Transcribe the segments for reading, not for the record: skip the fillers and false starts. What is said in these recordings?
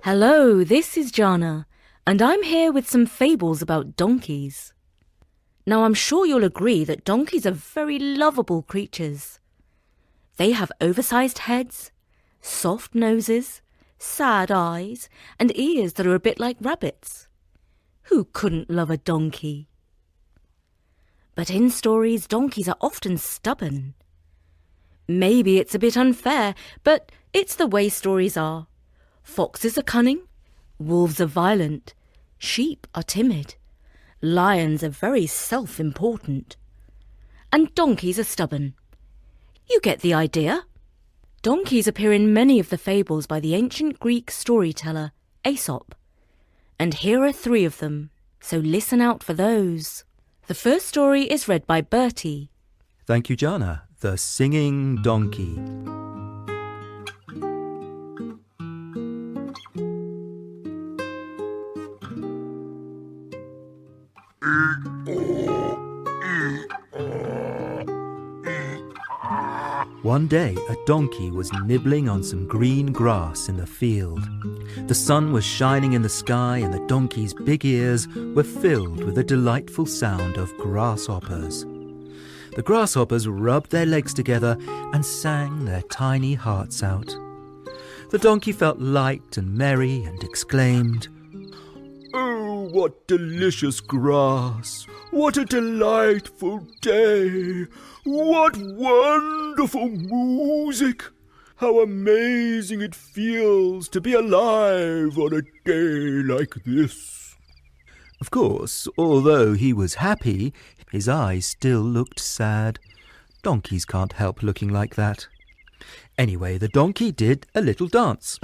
Hello, this is Jana, and I'm here with some fables about donkeys. Now, I'm sure you'll agree that donkeys are very lovable creatures. They have oversized heads, soft noses, sad eyes, and ears that are a bit like rabbits. Who couldn't love a donkey? But in stories, donkeys are often stubborn. Maybe it's a bit unfair, but it's the way stories are. Foxes are cunning, wolves are violent, sheep are timid, lions are very self-important, and donkeys are stubborn. You get the idea. Donkeys appear in many of the fables by the ancient Greek storyteller Aesop, and here are 3 of them, so listen out for those. The first story is read by Bertie. Thank you, Jana. The Singing Donkey. One day, a donkey was nibbling on some green grass in the field. The sun was shining in the sky, and the donkey's big ears were filled with the delightful sound of grasshoppers. The grasshoppers rubbed their legs together and sang their tiny hearts out. The donkey felt light and merry and exclaimed, "Oh, what delicious grass! What a delightful day! What wonderful music! How amazing it feels to be alive on a day like this!" Of course, although he was happy, his eyes still looked sad. Donkeys can't help looking like that. Anyway, the donkey did a little dance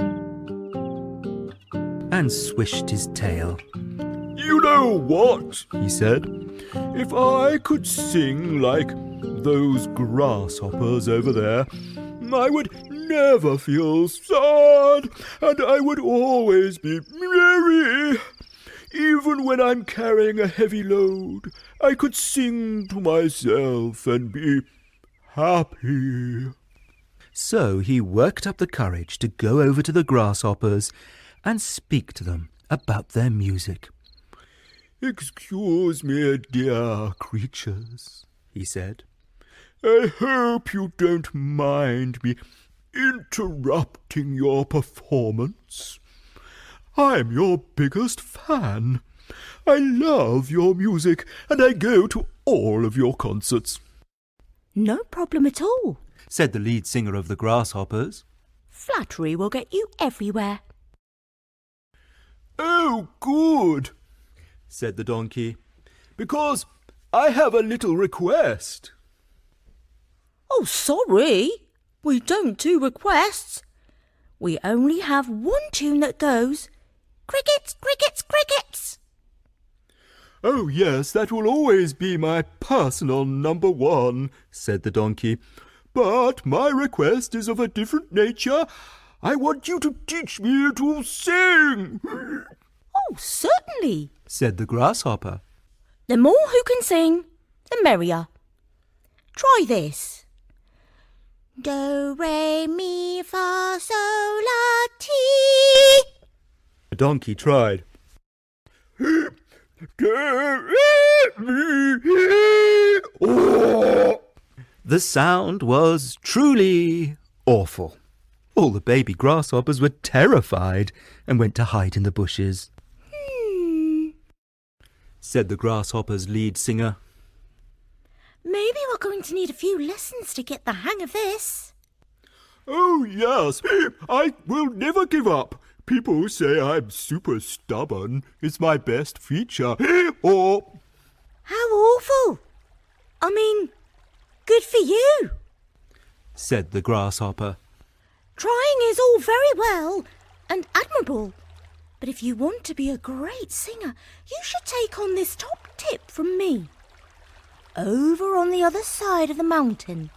and swished his tail. "You know what?" he said. "If I could sing like those grasshoppers over there, I would never feel sad, and I would always be merry. Even when I'm carrying a heavy load, I could sing to myself and be happy." So he worked up the courage to go over to the grasshoppers and speak to them about their music. "Excuse me, dear creatures," he said. "I hope you don't mind me interrupting your performance. I'm your biggest fan. I love your music, and I go to all of your concerts." No problem at all, said the lead singer of the Grasshoppers. "Flattery will get you everywhere." "Oh, good," said the donkey, "because I have a little request." "Oh, sorry, we don't do requests. We only have one tune that goes, crickets, crickets, crickets." "Oh, yes, that will always be my personal number 1, said the donkey. "But my request is of a different nature. I want you to teach me to sing." "Oh, certainly," said the grasshopper. "The more who can sing, the merrier. Try this. Do, re, mi, fa, sol, la, ti." The donkey tried. The sound was truly awful. All the baby grasshoppers were terrified and went to hide in the bushes. Said the grasshopper's lead singer. "Maybe we're going to need a few lessons to get the hang of this." "Oh, yes, I will never give up. People say I'm super stubborn. It's my best feature. Or..." "How awful! I mean, good for you," said the grasshopper. "Trying is all very well and admirable, but if you want to be a great singer, you should take on this top tip from me. Over on the other side of the mountain,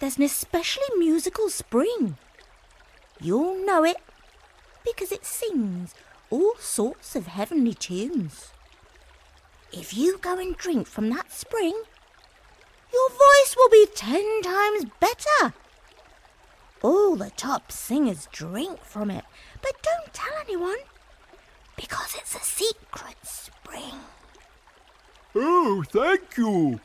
there's an especially musical spring. You'll know it because it sings all sorts of heavenly tunes. If you go and drink from that spring, your voice will be 10 times better. all the top singers drink from it. But don't tell anyone, because it's a secret spring. Oh, thank you.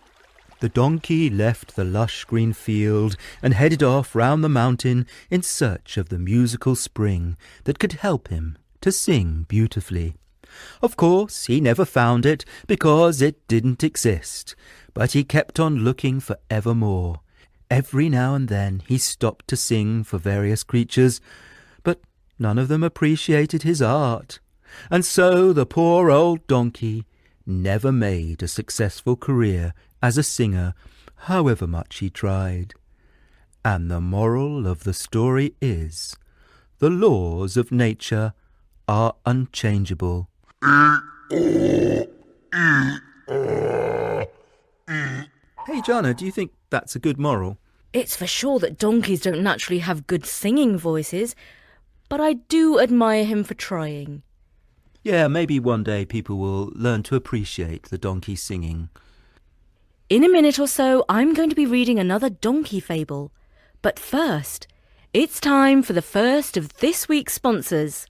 The donkey left the lush green field and headed off round the mountain in search of the musical spring that could help him to sing beautifully. Of course, he never found it because it didn't exist, but he kept on looking for evermore. Every now and then he stopped to sing for various creatures, but none of them appreciated his art. And so the poor old donkey never made a successful career as a singer, however much he tried. And the moral of the story is, the laws of nature are unchangeable. Hey, Jana, do you think that's a good moral? It's for sure that donkeys don't naturally have good singing voices, but I do admire him for trying. Yeah, maybe one day people will learn to appreciate the donkey singing. In a minute or so, I'm going to be reading another donkey fable. But first, it's time for the first of this week's sponsors.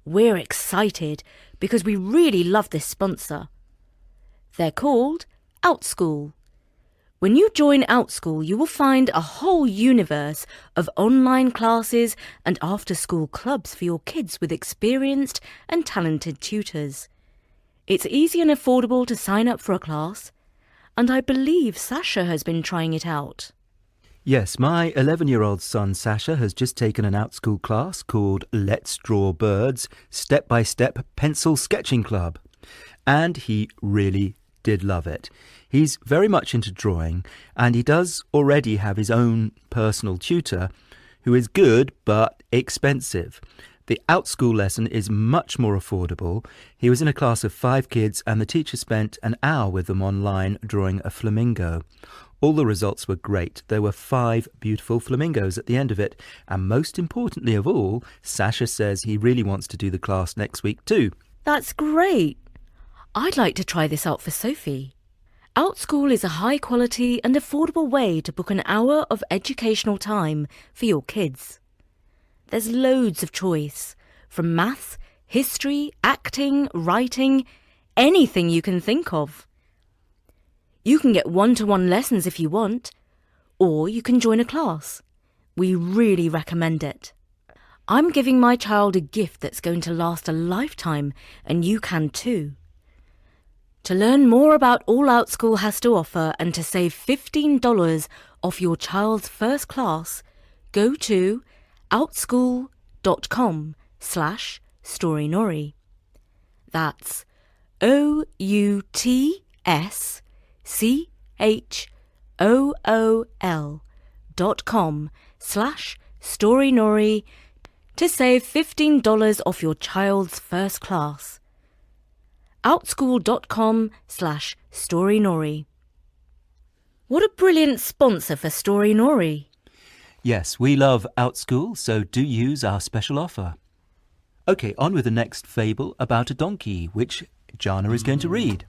We're excited because we really love this sponsor. They're called OutSchool. When you join OutSchool, you will find a whole universe of online classes and after-school clubs for your kids with experienced and talented tutors. It's easy and affordable to sign up for a class, and I believe Sasha has been trying it out. Yes, my 11-year-old son Sasha has just taken an OutSchool class called Let's Draw Birds Step-by-Step Pencil Sketching Club. And he really did love it. He's very much into drawing, and he does already have his own personal tutor who is good but expensive. The OutSchool lesson is much more affordable. He was in a class of 5 kids and the teacher spent an hour with them online drawing a flamingo. All the results were great. There were 5 beautiful flamingos at the end of it. And most importantly of all, Sasha says he really wants to do the class next week too. That's great. I'd like to try this out for Sophie. OutSchool is a high-quality and affordable way to book an hour of educational time for your kids. There's loads of choice, from maths, history, acting, writing, anything you can think of. You can get one-to-one lessons if you want, or you can join a class. We really recommend it. I'm giving my child a gift that's going to last a lifetime, and you can too. To learn more about all OutSchool has to offer and to save $15 off your child's first class, go to outschool.com/storynori. That's OUTSCHOOL.com/storynori to save $15 off your child's first class. outschool.com/storynori. What a brilliant sponsor for Storynori. Yes, we love OutSchool, so do use our special offer. OK, on with the next fable about a donkey, which Jana is going to read.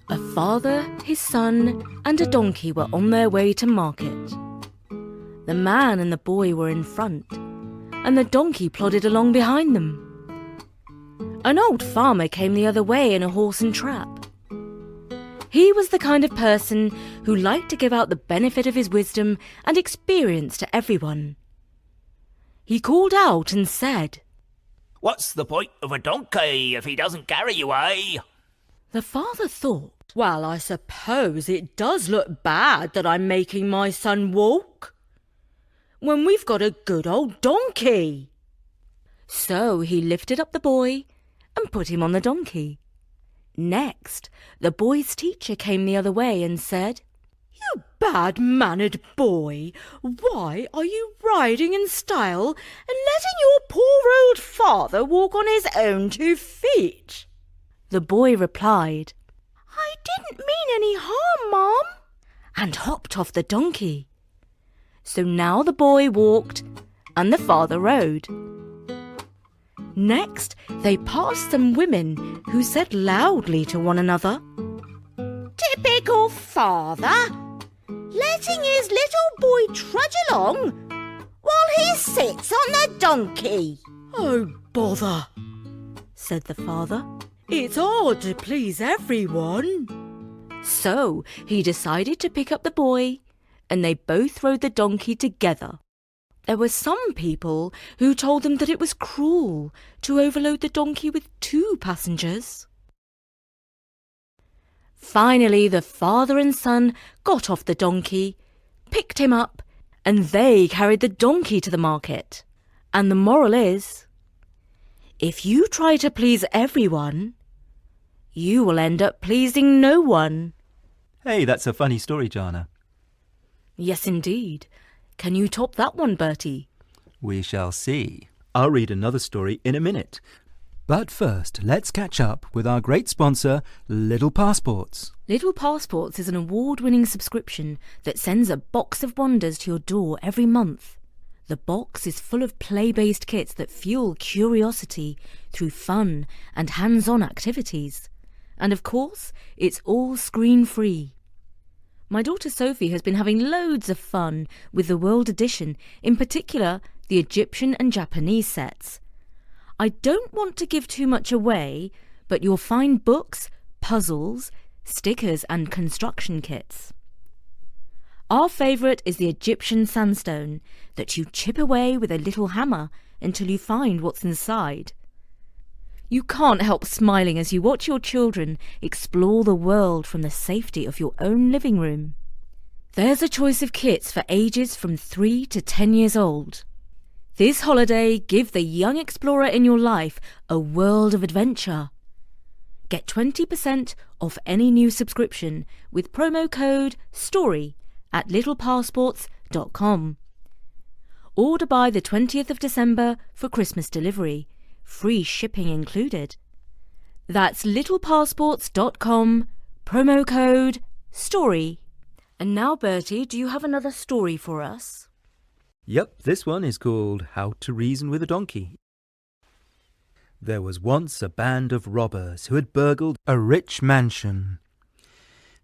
A father, his son, and a donkey were on their way to market. The man and the boy were in front, and the donkey plodded along behind them. An old farmer came the other way in a horse and trap. He was the kind of person who liked to give out the benefit of his wisdom and experience to everyone. He called out and said, "What's the point of a donkey if he doesn't carry you, eh?" The father thought, "Well, I suppose it does look bad that I'm making my son walk, when we've got a good old donkey." So he lifted up the boy and put him on the donkey. Next, the boy's teacher came the other way and said, "You bad-mannered boy, why are you riding in style and letting your poor old father walk on his own 2 feet?" The boy replied, "I didn't mean any harm, Mom," and hopped off the donkey. So now the boy walked and the father rode. Next, they passed some women who said loudly to one another, "Tippy typical father, letting his little boy trudge along while he sits on the donkey. Oh, bother, said the father. It's hard to please everyone. So he decided to pick up the boy, and they both rode the donkey together. There were some people who told them that it was cruel to overload the donkey with 2 passengers. Finally, the father and son got off the donkey, picked him up, and they carried the donkey to the market. And the moral is, if you try to please everyone, you will end up pleasing no one. Hey, that's a funny story, Jana. Yes, indeed. Can you top that one, Bertie? We shall see. I'll read another story in a minute. But first, let's catch up with our great sponsor, Little Passports. Little Passports is an award-winning subscription that sends a box of wonders to your door every month. The box is full of play-based kits that fuel curiosity through fun and hands-on activities. And of course, it's all screen-free. My daughter Sophie has been having loads of fun with the World Edition, in particular the Egyptian and Japanese sets. I don't want to give too much away, but you'll find books, puzzles, stickers and construction kits. Our favourite is the Egyptian sandstone that you chip away with a little hammer until you find what's inside. You can't help smiling as you watch your children explore the world from the safety of your own living room. There's a choice of kits for ages from 3 to 10 years old. This holiday, give the young explorer in your life a world of adventure. Get 20% off any new subscription with promo code STORY at littlepassports.com. Order by the 20th of December for Christmas delivery. Free shipping included. That's littlepassports.com, promo code STORY. And now, Bertie, do you have another story for us? Yep, this one is called How to Reason with a Donkey. There was once a band of robbers who had burgled a rich mansion.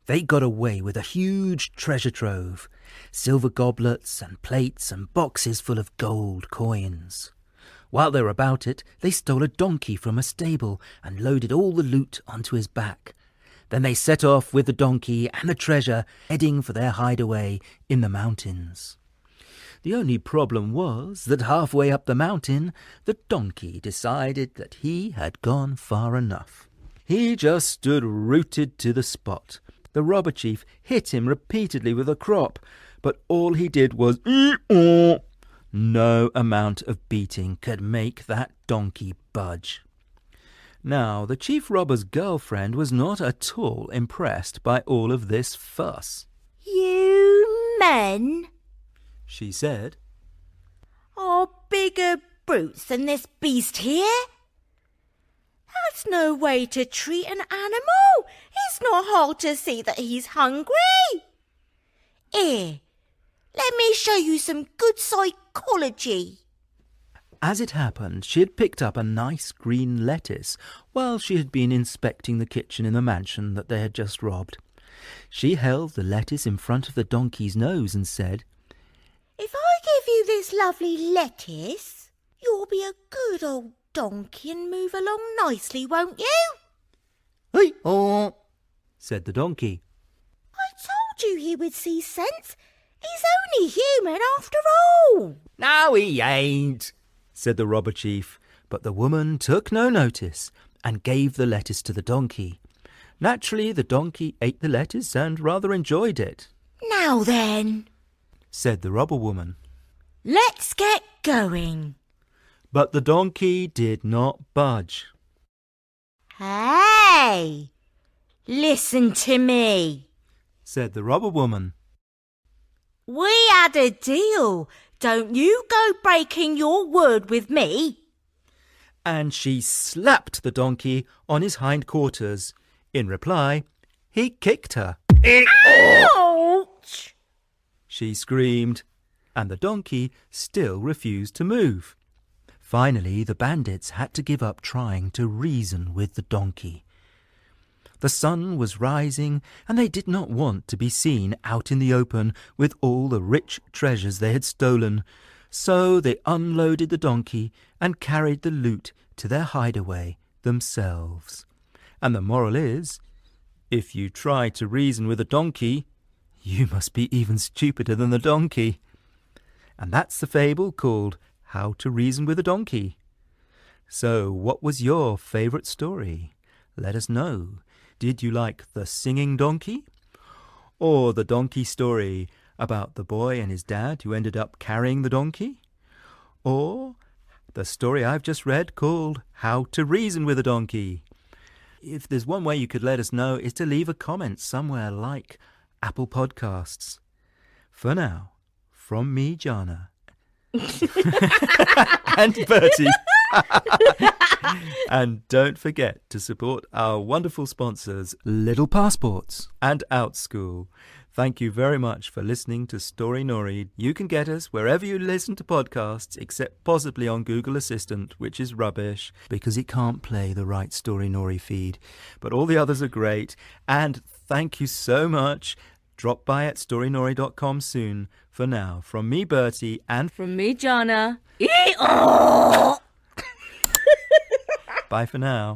They got away with a huge treasure trove, silver goblets and plates and boxes full of gold coins. While they were about it, they stole a donkey from a stable and loaded all the loot onto his back. Then they set off with the donkey and the treasure, heading for their hideaway in the mountains. The only problem was that halfway up the mountain, the donkey decided that he had gone far enough. He just stood rooted to the spot. The robber chief hit him repeatedly with a crop, but all he did was "ee-aw." No amount of beating could make that donkey budge. Now, the chief robber's girlfriend was not at all impressed by all of this fuss. You men She said, are bigger brutes than this beast here. That's no way to treat an animal. It's not hard to see that he's hungry. Here, let me show you some good psychology. As it happened, she had picked up a nice green lettuce while she had been inspecting the kitchen in the mansion that they had just robbed. She held the lettuce in front of the donkey's nose and said, If I give you this lovely lettuce, you'll be a good old donkey and move along nicely, won't you? "Hey-aw," said the donkey. I told you he would see sense. He's only human after all. No, he ain't, said the robber chief, but the woman took no notice and gave the lettuce to the donkey. Naturally, the donkey ate the lettuce and rather enjoyed it. Now then, Said the robber woman. let's get going. But the donkey did not budge. Hey, listen to me. Said the robber woman. We had a deal. Don't you go breaking your word with me. And she slapped the donkey on his hindquarters. In reply, he kicked her. Ouch! She screamed, and the donkey still refused to move. Finally, the bandits had to give up trying to reason with the donkey. The sun was rising, and they did not want to be seen out in the open with all the rich treasures they had stolen. So they unloaded the donkey and carried the loot to their hideaway themselves. And the moral is, if you try to reason with a donkey, you must be even stupider than the donkey. And that's the fable called How to Reason with a Donkey. So, what was your favourite story? Let us know. Did you like the singing donkey? Or the donkey story about the boy and his dad who ended up carrying the donkey? Or the story I've just read called How to Reason with a Donkey? If there's one way you could let us know is to leave a comment somewhere like Apple Podcasts. For now, from me, Jana, and Bertie. And don't forget to support our wonderful sponsors, Little Passports and Outschool. Thank you very much for listening to Story Nori. You can get us wherever you listen to podcasts, except possibly on Google Assistant, which is rubbish because it can't play the right Story Nori feed. But all the others are great. And thank you so much. Drop by at storynori.com soon. For now, from me, Bertie, and From me, Jana. bye for now.